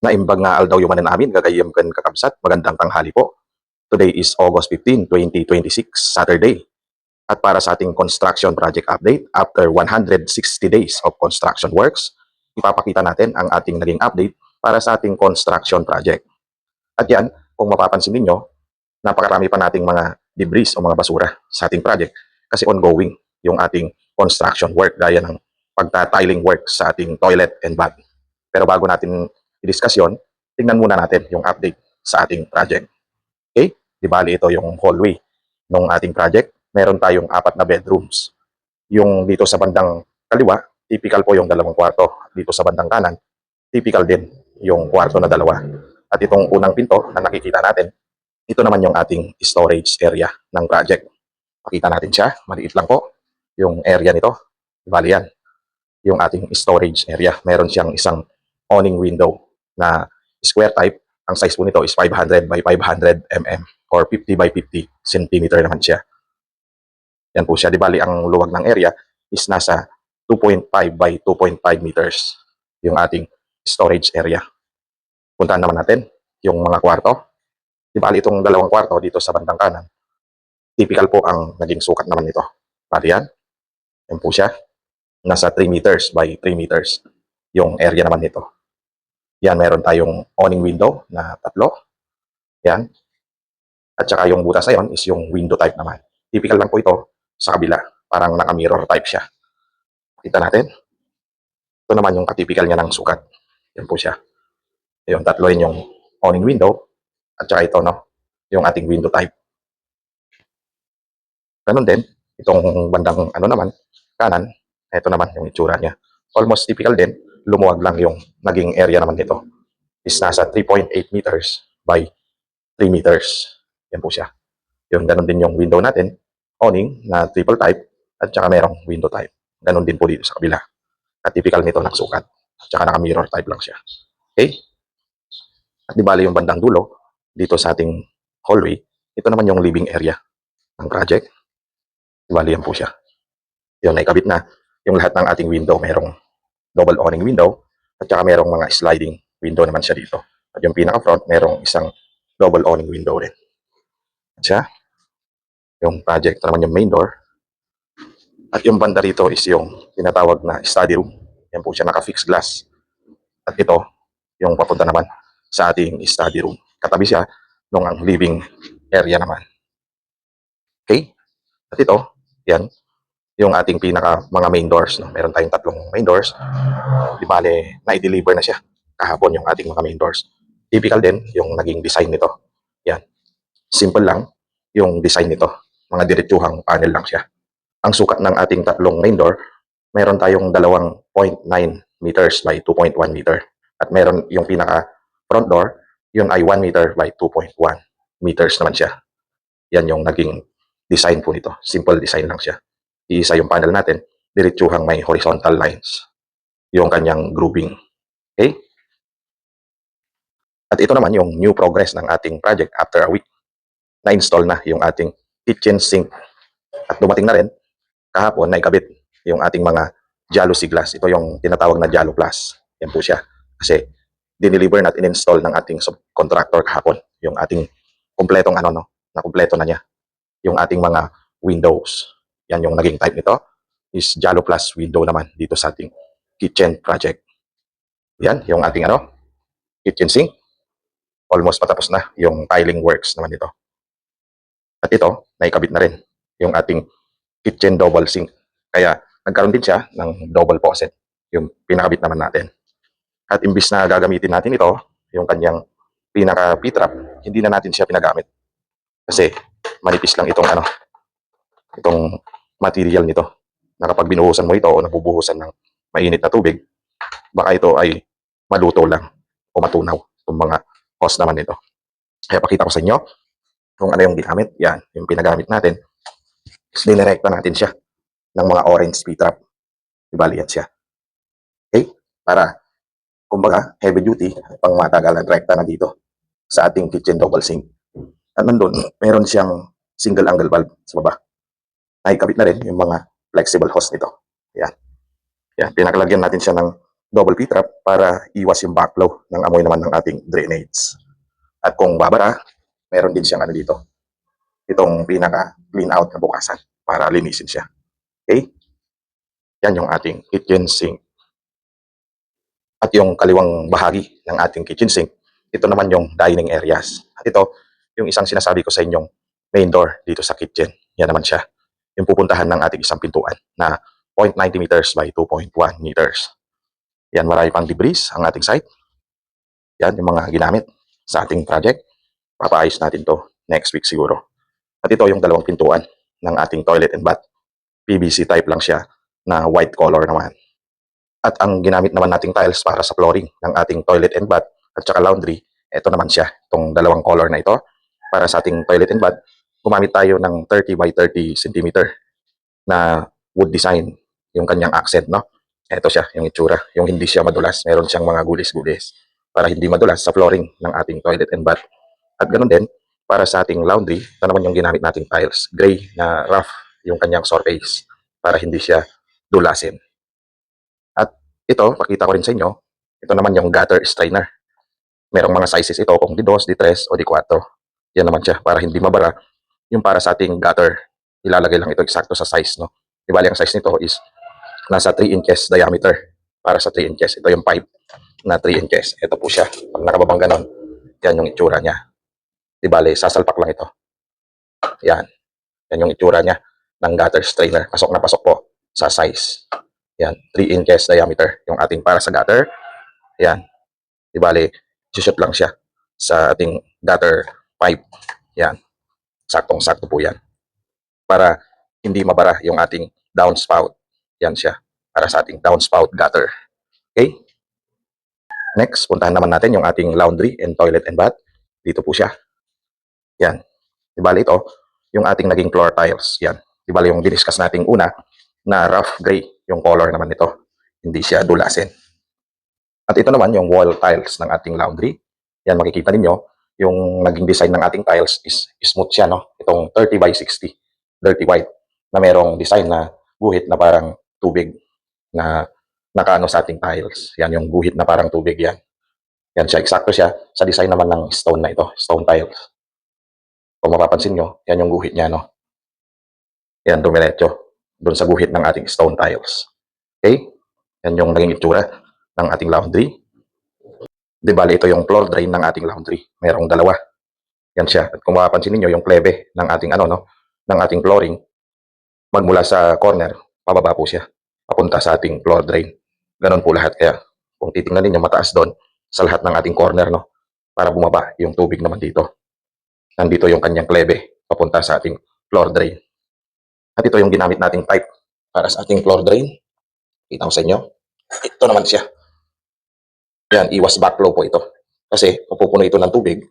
Naimbag nga aldaw yung manan amin, gagayem kan kakabsat, magandang tanghali po. Today is August 15, 2026, Saturday. At para sa ating construction project update, after 160 days of construction works, ipapakita natin ang ating naging update para sa ating construction project. At yan, kung mapapansin ninyo, napakarami pa nating mga debris o mga basura sa ating project kasi ongoing yung ating construction work gaya ng pagta-tiling work sa ating toilet and bath. Pero bago natin i-discuss yun, tingnan muna natin yung update sa ating project. Okay? Di bali ito yung hallway ng ating project. Meron tayong 4 na bedrooms. Yung dito sa bandang kaliwa, typical po yung 2 kwarto. Dito sa bandang kanan, typical din yung kwarto na 2. At itong unang pinto na nakikita natin, ito naman yung ating storage area ng project. Pakita natin siya, maliit lang po yung area nito. Bali yan, yung ating storage area. Meron siyang isang awning window na square type. Ang size po nito is 500 by 500 mm or 50 by 50 centimeter naman siya. Yan po siya. Di bali, ang luwag ng area is nasa 2.5 by 2.5 meters yung ating storage area. Puntahan naman natin yung mga kwarto. Di bali, itong 2 kwarto dito sa bandang kanan, typical po ang naging sukat naman nito. Bali yan. Yan po siya. Nasa 3 meters by 3 meters yung area naman nito. Yan, meron tayong awning window na 3. Yan. At saka yung butas na yun is yung window type naman. Typical lang po ito sa kabila. Parang naka-mirror type siya. Kita natin. Ito naman yung katypical niya ng sukat. Yan po siya. Yung 3 rin yung awning window. At saka ito, no, yung ating window type. Ganun din, itong bandang naman, kanan, ito naman yung itsura niya. Almost typical din, lumuwag lang yung naging area naman nito. Is nasa 3.8 meters by 3 meters. Yan po siya. Yung ganun din yung window natin, awning na triple type, at saka merong window type. Ganun din po dito sa kabila. At typical nito ng sukat. At saka naka-mirror type lang siya. Okay? At di bali yung bandang dulo, dito sa ating hallway, ito naman yung living area ng project. Di bali yan po siya. Yun, naikabit na yung lahat ng ating window. Merong double awning window, at saka merong mga sliding window naman siya dito. At yung pinaka-front, merong isang double awning window rin. At siya, yung project, ito naman yung main door. At yung banda rito is yung tinatawag na study room. Yan po siya, naka-fixed glass. At ito, yung papunta naman sa ating study room. Katabi siya nung ang living area naman. Okay? At ito, yan, yung ating pinaka mga main doors. No? Meron tayong 3 main doors. Di bale, na-deliver na siya kahapon yung ating mga main doors. Typical din yung naging design nito. Yan. Simple lang yung design nito. Mga diretsuhang panel lang siya. Ang sukat ng ating 3 main door, meron tayong 2.9 meters by 2.1 meter. At meron yung pinaka front door, yun ay 1 meter by 2.1 meters naman siya. Yan yung naging design po nito. Simple design lang siya. Iisa yung panel natin, diretsuhang may horizontal lines. Yung kanyang grouping. Okay? At ito naman yung new progress ng ating project after a week. Na-install na yung ating kitchen sink. At dumating na rin, kahapon, naikabit yung ating mga Jalusi glass. Ito yung tinatawag na Jalo Plus. Yan po siya. Kasi dineliver at in-install ng ating subcontractor kahapon. Yung ating kumpletong na kumpleto na niya. Yung ating mga windows. Yan yung naging type nito. Is Jalo Plus window naman dito sa ating kitchen project. Yan, yung ating kitchen sink. Almost patapos na yung tiling works naman ito. At ito, naikabit na rin yung ating kitchen double sink. Kaya nagkaroon din siya ng double faucet, yung pinakabit naman natin. At imbis na gagamitin natin ito, yung kanyang pinaka P-trap, hindi na natin siya pinagamit. Kasi manipis lang itong itong material nito. Na kapag binuhusan mo ito o nabubuhusan ng mainit na tubig, baka ito ay maluto lang o matunaw itong mga hose naman nito. Kaya pakita ko sa inyo kung ano yung ginamit. Yan, yung pinagamit natin. Dinirekta natin siya ng mga orange P-trap. Ibali yan siya. Okay? Para, kumbaga, heavy duty, pang matagal na direkta na dito sa ating kitchen double sink. At nandun, meron siyang single angle valve sa baba. Nakikabit na rin yung mga flexible hose nito. Yan. Yan. Pinakalagyan natin siya ng double P-trap para iwas yung backflow ng amoy naman ng ating drainage. At kung babara, meron din siyang ano dito, itong pinaka clean out na bukasan para linisin siya. Okay? Yan yung ating kitchen sink. At yung kaliwang bahagi ng ating kitchen sink, ito naman yung dining areas. At ito, yung isang sinasabi ko sa inyong main door dito sa kitchen. Yan naman siya. Yung pupuntahan ng ating isang pintuan na 0.90 meters by 2.1 meters. Yan, marami pang debris ang ating site. Yan, yung mga ginamit sa ating project. Papaayos natin to next week siguro. At ito yung dalawang pintuan ng ating toilet and bath. PVC type lang siya na white color naman. At ang ginamit naman nating tiles para sa flooring ng ating toilet and bath at saka laundry, ito naman siya, itong dalawang color na ito. Para sa ating toilet and bath, gumamit tayo ng 30 by 30 cm na wood design, yung kanyang accent, no? Ito siya, yung itsura, yung hindi siya madulas. Meron siyang mga gulis-gulis para hindi madulas sa flooring ng ating toilet and bath. At ganoon din, para sa ating laundry, ito naman yung ginamit nating tiles. Gray na rough yung kanyang surface para hindi siya dulasin. At ito, pakita ko rin sa inyo, ito naman yung gutter strainer. Merong mga sizes ito kung di 2, di 3 o di 4. Yan naman siya para hindi mabara. Yung para sa ating gutter, ilalagay lang ito eksakto sa size, no? Di bali ang size nito is nasa 3 inches diameter para sa 3 inches. Ito yung pipe na 3 inches. Ito po siya. Pag nakababang ganon, yan yung itsura niya. Di bali, sasalpak lang ito. Yan. Yan yung itsura niya ng gutter strainer. Pasok na pasok po sa size. Yan, 3 inches diameter yung ating para sa gutter. Yan. Di bali, shoot lang siya sa ating gutter pipe. Yan. Saktong-sakto po yan. Para hindi mabara yung ating downspout. Yan siya. Para sa ating downspout gutter. Okay? Next, puntahan naman natin yung ating laundry and toilet and bath. Dito po siya. Yan. Di bali ito, yung ating naging floor tiles. Yan. Di bali yung diniscuss nating una na rough gray yung color naman nito. Hindi siya dulasin. At ito naman yung wall tiles ng ating laundry. Yan, makikita ninyo, yung naging design ng ating tiles is smooth siya, no? Itong 30 by 60, dirty white, na merong design na guhit na parang tubig na nakaano sa ating tiles. Yan yung guhit na parang tubig yan. Yan siya, eksakto siya sa design naman ng stone na ito, stone tiles. Kung mapapansin nyo, yan yung guhit niya, no? Yan, dumiretso doon sa guhit ng ating stone tiles. Okay? Yan yung naging itsura ng ating laundry. Di bali, ito yung floor drain ng ating laundry. Merong dalawa. Yan siya. At kung mapapansin niyo yung plebe ng ating ano, no, ng ating flooring, magmula sa corner, pababa po siya. Papunta sa ating floor drain. Ganon po lahat. Kaya kung titingnan niyo mataas doon sa lahat ng ating corner, no, para bumaba yung tubig naman dito. Nandito yung kanyang plebe papunta sa ating floor drain. At ito yung ginamit nating pipe para sa ating floor drain. Kita ko sa inyo. Ito naman siya. Yan, iwas backflow po ito. Kasi mapupuno ito ng tubig.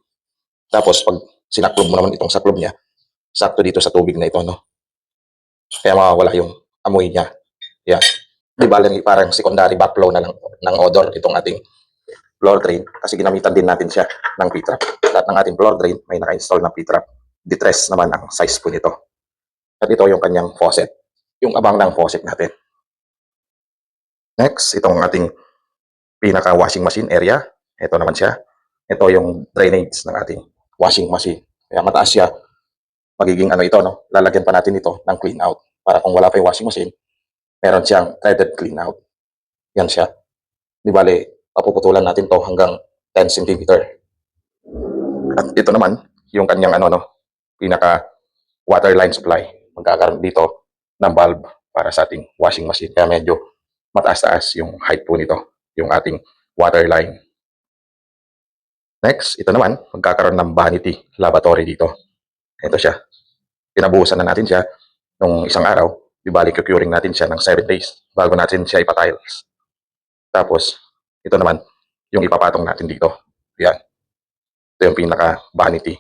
Tapos pag sinaklob mo naman itong saklob niya, sakto dito sa tubig na ito, no? Kaya mawawala yung amoy niya. Yan. Di ba parang secondary backflow na ng odor itong ating floor drain kasi ginamitan din natin siya ng P-trap. Lahat ng ating floor drain may naka-install ng P-trap. Distress naman ang size po nito. At ito yung kanyang faucet. Yung abang ng faucet natin. Next, itong ating pinaka-washing machine area. Ito naman siya. Ito yung drainage ng ating washing machine. Kaya mataas siya. Magiging ano ito, no? Lalagyan pa natin ito ng clean out. Para kung wala pa yung washing machine, meron siyang threaded clean out. Yan siya. Di bali, papuputulan natin to hanggang 10 cm. At ito naman, yung kanyang ano, no? Pinaka water line supply. Magkakaroon dito ng bulb para sa ating washing machine. Kaya medyo mataas-taas yung height po nito, yung ating water line. Next, ito naman, magkakaroon ng vanity lavatory dito. Ito siya. Pinabuhusan na natin siya nung isang araw. Ibalik curing natin siya ng 7 days bago natin siya ipatiles. Tapos, ito naman, yung ipapatong natin dito. Yan. Ito yung pinaka-vanity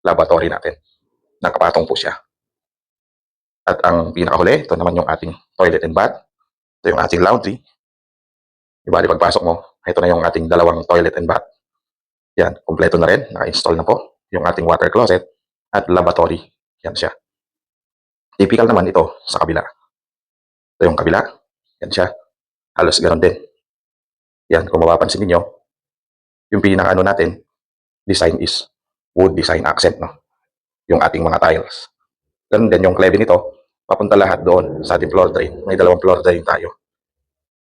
lavatory natin. Nakapatong po siya. At ang pinakahuli, ito naman yung ating toilet and bath. Ito yung ating laundry. Ibali pagpasok mo, ito na yung ating dalawang toilet and bath. Yan, kompleto na rin. Naka-install na po yung ating water closet at lavatory. Yan siya. Typical naman ito sa kabila. Ito yung kabila. Yan siya. Halos ganoon din. Yan, kung mapapansin niyo, yung pinaka-ano natin, design is wood design accent, no? Yung ating mga tiles. Ganun din yung cleve nito, papunta lahat doon sa ating floor drain. May dalawang floor drain tayo.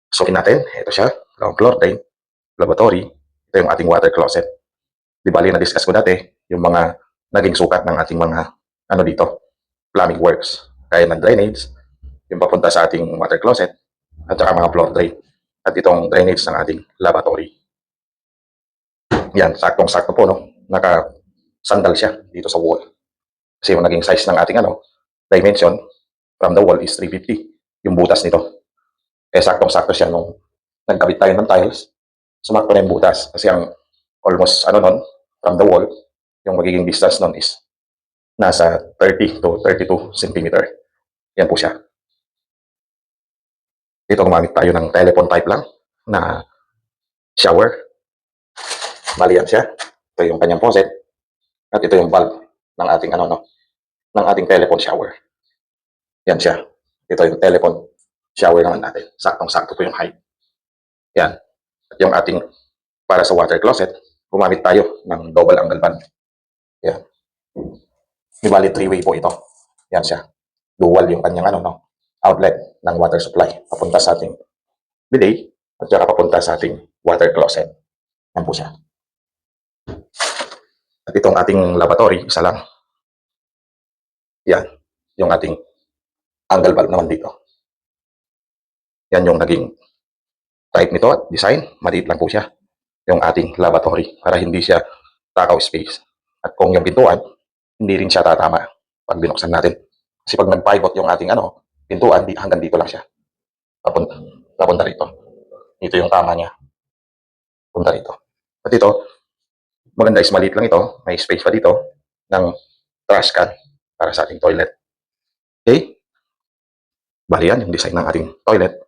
Sukin natin, ito siya, dalawang floor drain, lavatory, ito yung ating water closet. Di bali, na-discuss ko dati yung mga naging sukat ng ating mga, ano dito, plumbing works. Kaya ng drainage, yung papunta sa ating water closet, at saka mga floor drain. At itong drainage ng ating lavatory. Yan, saktong-sakto po, no? Naka-sandal siya dito sa wall. Kasi yung naging size ng ating dimension from the wall is 350. Yung butas nito. Eh, saktong-sakto siya nung nagkabit tayo ng tiles. Sumakto na yung butas. Kasi ang almost, nun, from the wall, yung magiging distance nun is nasa 30 to 32 centimeter. Yan po siya. Dito gumamit tayo ng telephone type lang na shower. Bali yan siya. Ito yung kanyang faucet. At ito yung valve ng ating ng ating telephone shower. Yan siya. Ito yung telephone shower naman natin. Saktong-sakto po yung height. Yan. At yung ating para sa water closet, gumamit tayo ng double angle fan. Yan. Di bali 3-way po ito. Yan siya. Dual yung kanyang outlet ng water supply. Papunta sa ating bidet at saka papunta sa ating water closet. Yan po siya. At itong ating lavatory, isa lang. Yan. Yung ating angle valve naman dito. Yan yung naging type nito at design. Maliit lang po siya. Yung ating lavatory para hindi siya takaw space. At kung yung pintuan, hindi rin siya tatama pag binuksan natin. Kasi pag nag-pivot yung ating pintuan, hanggang dito lang siya. Papunta rito. Ito yung tama niya. Punta rito. At ito, maganda is maliit lang ito. May space pa dito ng trash can para sa ating toilet. Okay? Bali yan, yung design ng ating toilet.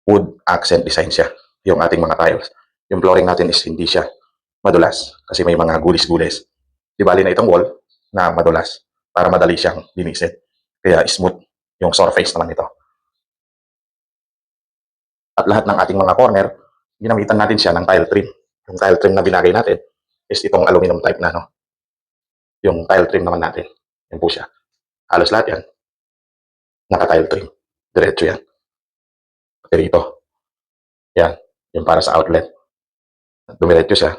Wood accent design siya. Yung ating mga tiles. Yung flooring natin is hindi siya madulas kasi may mga gulis-gulis. Di bali na itong wall na madulas para madali siyang linisin. Kaya smooth yung surface naman ito. At lahat ng ating mga corner, ginamitan natin siya ng tile trim. Yung tile trim na binagay natin is itong aluminum type na yung tile trim naman natin. Yan po siya. Halos lahat yan. Naka-tile trim. Diretso yan. Pati rito. Yan. Yung para sa outlet. Dumiretso siya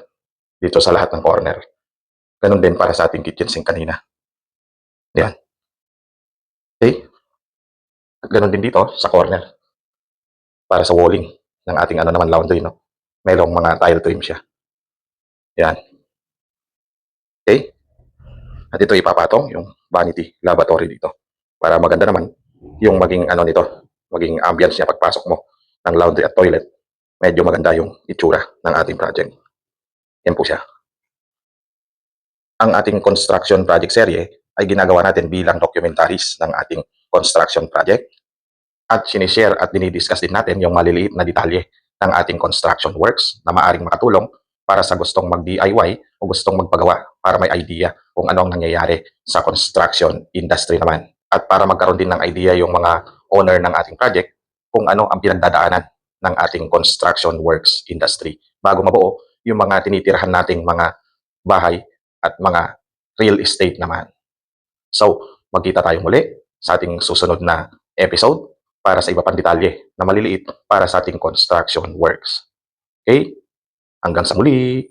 dito sa lahat ng corner. Ganun din para sa ating kitchen sink kanina. Yan. Okay? At ganun din dito sa corner. Para sa walling ng ating naman laundry, no? Mayroong mga tile trim siya. Yan. Okay? At ito ipapatong yung vanity lavatory dito. Para maganda naman yung maging nito, maging ambience niya pagpasok mo ng laundry at toilet. Medyo maganda yung itsura ng ating project. Yan po siya. Ang ating construction project serye ay ginagawa natin bilang documentaries ng ating construction project. At sinishare at dinidiscuss din natin yung maliliit na detalye ng ating construction works na maaring makatulong para sa gustong mag-DIY o gustong magpagawa para may idea kung anong nangyayari sa construction industry naman. At para magkaroon din ng idea yung mga owner ng ating project kung ano ang pinagdadaanan ng ating construction works industry bago mabuo yung mga tinitirahan nating mga bahay at mga real estate naman. So, magkita tayo muli sa ating susunod na episode para sa iba pang detalye na maliliit para sa ating construction works. Okay? Hanggang sa muli!